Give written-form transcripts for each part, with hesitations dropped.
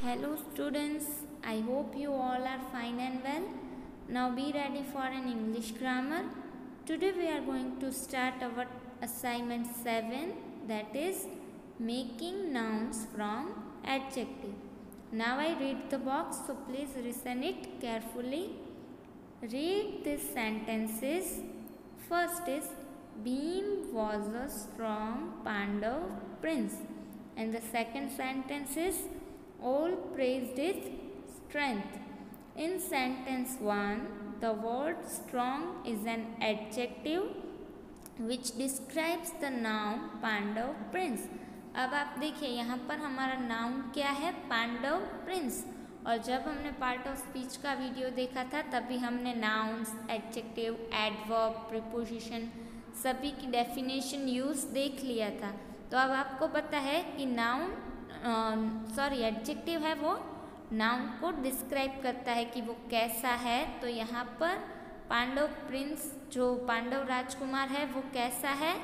Hello students, I hope you all are fine and well. Now be ready for an English grammar. Today we are going to start our assignment 7, that is making nouns from adjective. Now I read the box, so please listen it carefully. Read these sentences. First is Bhim was a strong Pandav prince, and the second sentence is all praised his strength. In sentence 1, the word strong is an adjective which describes the noun Pandava prince. अब आप देखिए यहाँ पर हमारा noun क्या है, Pandav Prince. और जब हमने पार्ट ऑफ स्पीच का वीडियो देखा था तभी हमने नाउन्स, एडजेक्टिव, एडवर्ब, प्रीपोजिशन सभी की डेफिनेशन यूज देख लिया था. तो अब आपको पता है कि नाउन एडजेक्टिव है वो नाउन को डिस्क्राइब करता है कि वो कैसा है. तो यहाँ पर पांडव प्रिंस जो पांडव राजकुमार है वो कैसा है,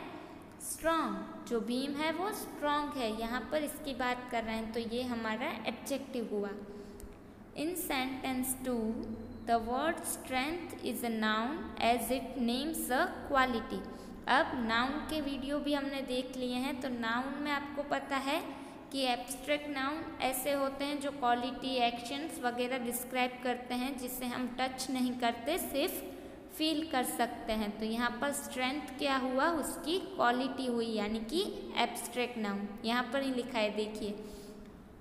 स्ट्रॉन्ग. जो भीम है वो स्ट्रॉन्ग है, यहाँ पर इसकी बात कर रहे हैं, तो ये हमारा एडजेक्टिव हुआ. In sentence 2, the word strength is a noun as it names a quality. अब नाउन के वीडियो भी हमने देख लिए हैं. तो नाउन में आपको पता है कि एब्स्ट्रैक्ट नाउन ऐसे होते हैं जो क्वालिटी, एक्शंस वगैरह डिस्क्राइब करते हैं जिसे हम टच नहीं करते, सिर्फ फील कर सकते हैं. तो यहाँ पर स्ट्रेंथ क्या हुआ, उसकी क्वालिटी हुई, यानी कि एब्स्ट्रैक्ट नाउन. यहाँ पर ही लिखा है, देखिए,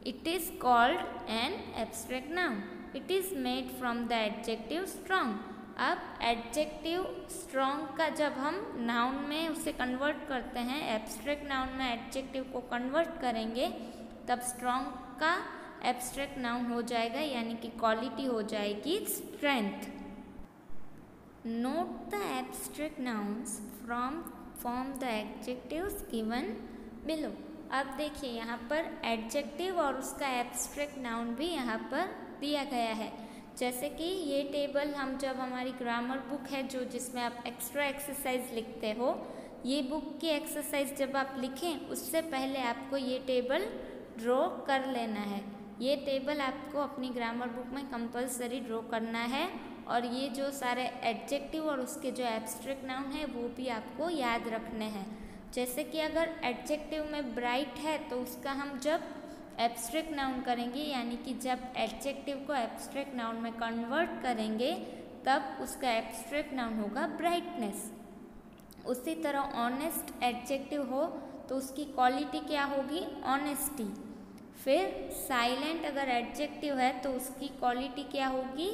it is called an abstract noun. It is made from the adjective strong. अब एडजेक्टिव स्ट्रॉन्ग का जब हम नाउन में उसे कन्वर्ट करते हैं, एब्स्ट्रैक्ट नाउन में एडजेक्टिव को कन्वर्ट करेंगे, तब स्ट्रॉन्ग का एब्स्ट्रैक्ट नाउन हो जाएगा, यानी कि क्वालिटी हो जाएगी strength. Note the abstract nouns from the adjectives given below. अब देखिए यहाँ पर एडजेक्टिव और उसका एब्स्ट्रैक्ट नाउन भी यहाँ पर दिया गया है. जैसे कि ये टेबल हम जब हमारी ग्रामर बुक है जो जिसमें आप एक्स्ट्रा एक्सरसाइज लिखते हो, ये बुक की एक्सरसाइज जब आप लिखें उससे पहले आपको ये टेबल ड्रॉ कर लेना है. ये टेबल आपको अपनी ग्रामर बुक में कंपलसरी ड्रॉ करना है. और ये जो सारे एडजेक्टिव और उसके जो एब्स्ट्रैक्ट नाउन है वो भी आपको याद रखने हैं. जैसे कि अगर एडजेक्टिव में ब्राइट है तो उसका हम जब एब्स्ट्रैक्ट नाउन करेंगे, यानी कि जब एडजेक्टिव को एब्स्ट्रैक्ट नाउन में कन्वर्ट करेंगे तब उसका एब्स्ट्रैक्ट नाउन होगा ब्राइटनेस. उसी तरह ऑनेस्ट एडजेक्टिव हो तो उसकी क्वालिटी क्या होगी, ऑनेस्टी. फिर साइलेंट अगर एडजेक्टिव है तो उसकी क्वालिटी क्या होगी,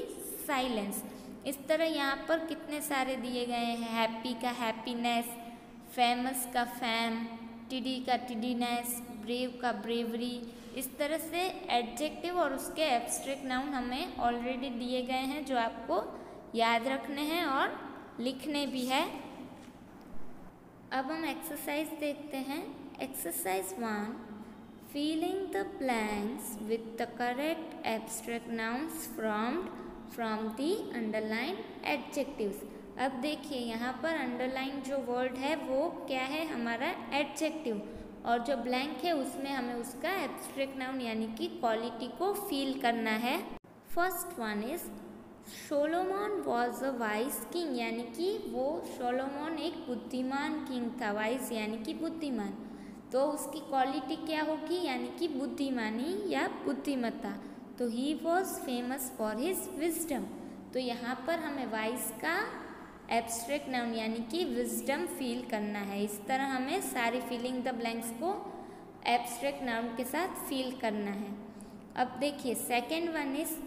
साइलेंस. इस तरह यहाँ पर कितने सारे दिए गए हैं. हैप्पी का हैप्पीनेस, फेमस का फैम, टिडी का टिडीनेस, ब्रेव का ब्रेवरी. इस तरह से एडजेक्टिव और उसके एब्स्ट्रैक्ट नाउन हमें ऑलरेडी दिए गए हैं जो आपको याद रखने हैं और लिखने भी है. अब हम एक्सरसाइज देखते हैं. Exercise 1, filling the blanks with the correct abstract nouns from the underline adjectives. अब देखिए यहाँ पर अंडरलाइन जो वर्ड है वो क्या है, हमारा एडजेक्टिव, और जो ब्लैंक है उसमें हमें उसका एब्स्ट्रैक्ट नाउन यानी कि क्वालिटी को फील करना है. First one is Solomon was a wise king, यानी कि वो सोलोमन एक बुद्धिमान किंग था. वाइज यानी कि बुद्धिमान, तो उसकी क्वालिटी क्या होगी, यानी कि बुद्धिमानी या बुद्धिमत्ता. तो he was famous for his wisdom. तो यहाँ पर हमें वाइज का एब्स्ट्रैक्ट नाउन यानी कि विजडम फील करना है. इस तरह हमें सारी फीलिंग द ब्लैंक्स को एब्स्ट्रैक्ट नाउन के साथ फील करना है. अब देखिए second one is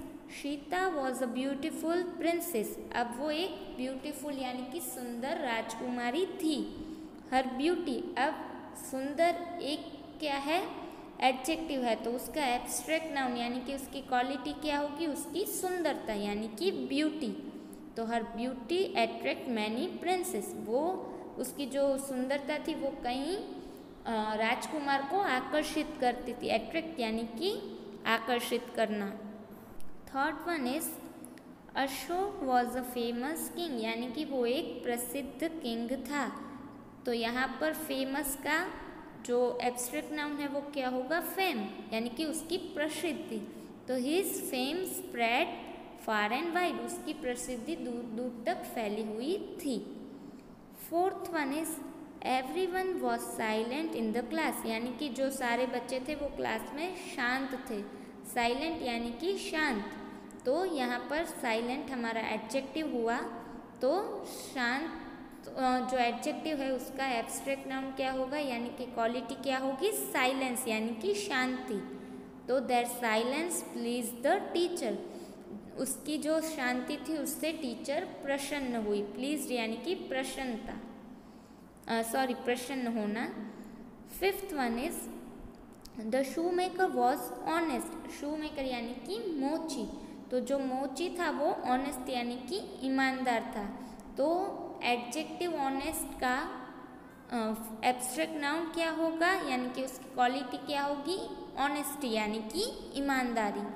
Sita was a beautiful princess. अब वो एक ब्यूटिफुल यानी कि सुंदर राजकुमारी थी. हर ब्यूटी, अब सुंदर एक क्या है, एडजेक्टिव है, तो उसका एब्स्ट्रैक्ट नाउन यानी कि उसकी क्वालिटी क्या होगी, उसकी सुंदरता यानी कि ब्यूटी. तो हर ब्यूटी अट्रैक्ट मैनी प्रिंसेस. वो उसकी जो सुंदरता थी वो कई राजकुमार को आकर्षित करती थी. अट्रैक्ट यानी कि आकर्षित करना. Third one is Ashok was a famous king, यानी कि वो एक प्रसिद्ध किंग था. तो यहाँ पर फेमस का जो एब्स्ट्रैक्ट नाउन है वो क्या होगा, फेम, यानी कि उसकी प्रसिद्धि. तो his fame spread far and wide, उसकी प्रसिद्धि दूर दूर तक फैली हुई थी। Fourth one is everyone was silent in the class, यानी कि जो सारे बच्चे थे वो क्लास में शांत थे। साइलेंट यानी कि शांत, तो यहाँ पर साइलेंट हमारा एडजेक्टिव हुआ, तो शांत जो एडजेक्टिव है उसका एब्स्ट्रैक्ट नाउन क्या होगा, यानी कि क्वालिटी क्या होगी, साइलेंस यानी कि शांति। तो that silence please the teacher, उसकी जो शांति थी उससे टीचर प्रसन्न हुई। प्लीज यानी कि प्रसन्नता, प्रसन्न होना। Fifth one is the shoe maker was honest, shoe maker यानी कि मोची, तो जो मोची था वो ऑनेस्ट यानी कि ईमानदार था। तो एडजेक्टिव ऑनेस्ट का एब्स्ट्रैक्ट नाउन क्या होगा, यानी कि उसकी क्वालिटी क्या होगी, ऑनेस्टी यानी कि ईमानदारी।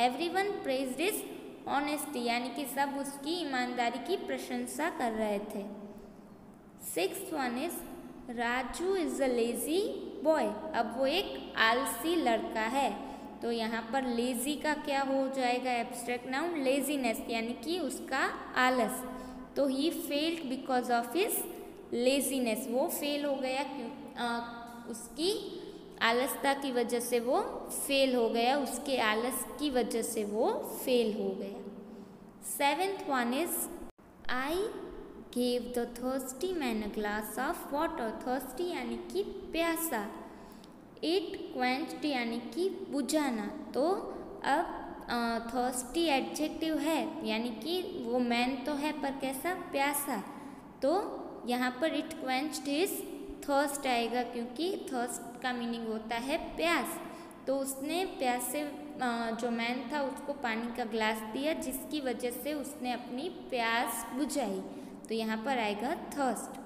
एवरीवन प्रेज्ड हिज ऑनेस्टी, यानी कि सब उसकी ईमानदारी की प्रशंसा कर रहे थे। Sixth one is Raju is a lazy boy, अब वो एक आलसी लड़का है। तो यहाँ पर लेजी का क्या हो जाएगा एब्स्ट्रैक्ट नाउन, लेजीनेस यानी कि उसका आलस। तो he failed because of his laziness, वो फेल हो गया उसकी आलसता की वजह से वो फेल हो गया, उसके आलस की वजह से वो फेल हो गया। Seventh one is I gave the thirsty man a glass of water, thirsty यानी कि प्यासा, it quenched यानी कि बुझाना। तो अब thirsty एडजेक्टिव है, यानी कि वो मैन तो है पर कैसा, प्यासा। तो यहाँ पर it quenched his thirst आएगा, क्योंकि thirst का मीनिंग होता है प्यास। तो उसने प्यासे जो मैन था उसको पानी का ग्लास दिया, जिसकी वजह से उसने अपनी प्यास बुझाई। तो यहाँ पर आएगा thirst.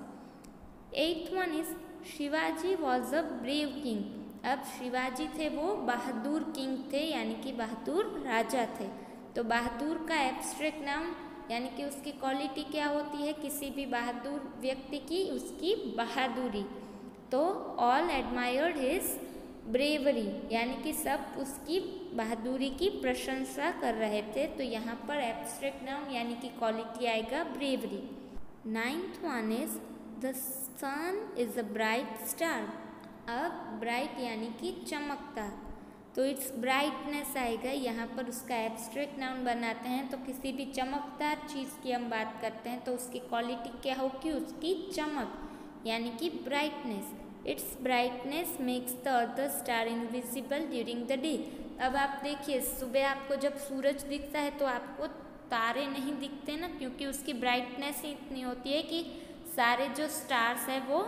Eighth one is Shivaji was a brave king, अब शिवाजी थे वो बहादुर किंग थे, यानी कि बहादुर राजा थे। तो बहादुर का एब्स्ट्रैक्ट नाउन यानी कि उसकी क्वालिटी क्या होती है, किसी भी बहादुर व्यक्ति की उसकी बहादुरी। तो ऑल एडमायर्ड हिज ब्रेवरी, यानी कि सब उसकी बहादुरी की प्रशंसा कर रहे थे। तो यहाँ पर एब्स्ट्रैक्ट नाउन यानी कि क्वालिटी आएगा bravery. Ninth one is the sun is a bright star, अब ब्राइट यानी कि चमकता, तो इट्स ब्राइटनेस आएगा। यहाँ पर उसका एब्स्ट्रैक्ट नाउन बनाते हैं, तो किसी भी चमकदार चीज़ की हम बात करते हैं तो उसकी क्वालिटी क्या होगी, उसकी चमक यानी कि brightness. It's brightness makes the other star invisible during the day. अब आप देखिए सुबह आपको जब सूरज दिखता है तो आपको तारे नहीं दिखते ना, क्योंकि उसकी ब्राइटनेस ही इतनी होती है कि सारे जो स्टार्स हैं वो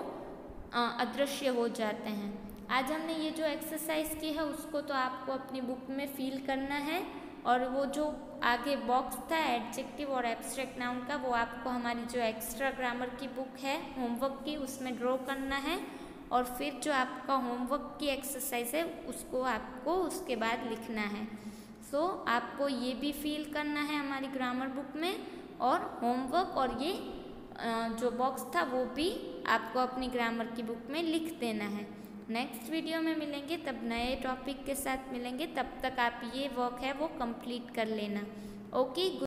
अदृश्य हो जाते हैं। आज हमने ये जो एक्सरसाइज की है उसको तो आपको अपनी बुक में फील करना है, और वो जो आगे बॉक्स था एडजेक्टिव और एब्स्ट्रैक्ट नाउन का वो आपको हमारी जो एक्स्ट्रा ग्रामर की बुक है होमवर्क की उसमें ड्रॉ करना है, और फिर जो आपका होमवर्क की एक्सरसाइज है उसको आपको उसके बाद लिखना है। सो आपको ये भी फील करना है हमारी ग्रामर बुक में, और होमवर्क और ये जो बॉक्स था वो भी आपको अपनी ग्रामर की बुक में लिख देना है। नेक्स्ट वीडियो में मिलेंगे, तब नए टॉपिक के साथ मिलेंगे, तब तक आप ये वर्क है वो कंप्लीट कर लेना। ओके।